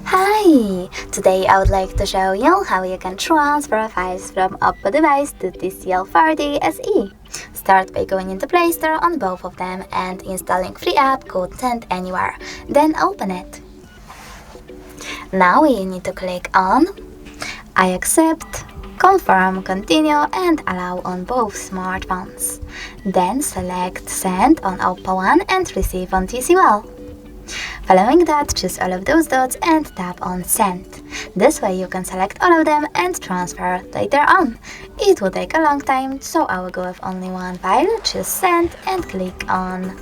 Hi! Today I would like to show you how you can transfer files from OPPO device to TCL 4D SE. Start by going into Play Store on both of them and installing free app called Send Anywhere. Then open it. Now you need to click on I accept, confirm, continue and allow on both smartphones. Then select Send on OPPO One and Receive on TCL. Following that, choose all of those dots and tap on Send. This way you can select all of them and transfer later on. It will take a long time, so I will go with only one file, choose Send and click on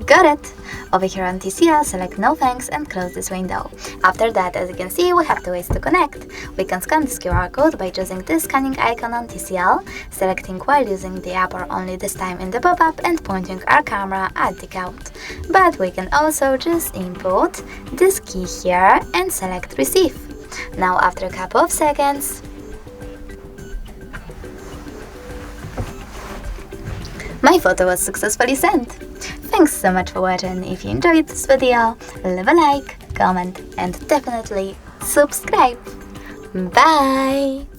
Got it! Over here on TCL, select No Thanks and close this window. After that, as you can see, we have two ways to connect. We can scan this QR code by choosing this scanning icon on TCL, selecting while using the app or only this time in the pop-up and pointing our camera at the code. But we can also just input this key here and select Receive. Now after a couple of seconds, my photo was successfully sent. Thanks so much for watching. If you enjoyed this video, leave a like, comment and definitely subscribe. Bye!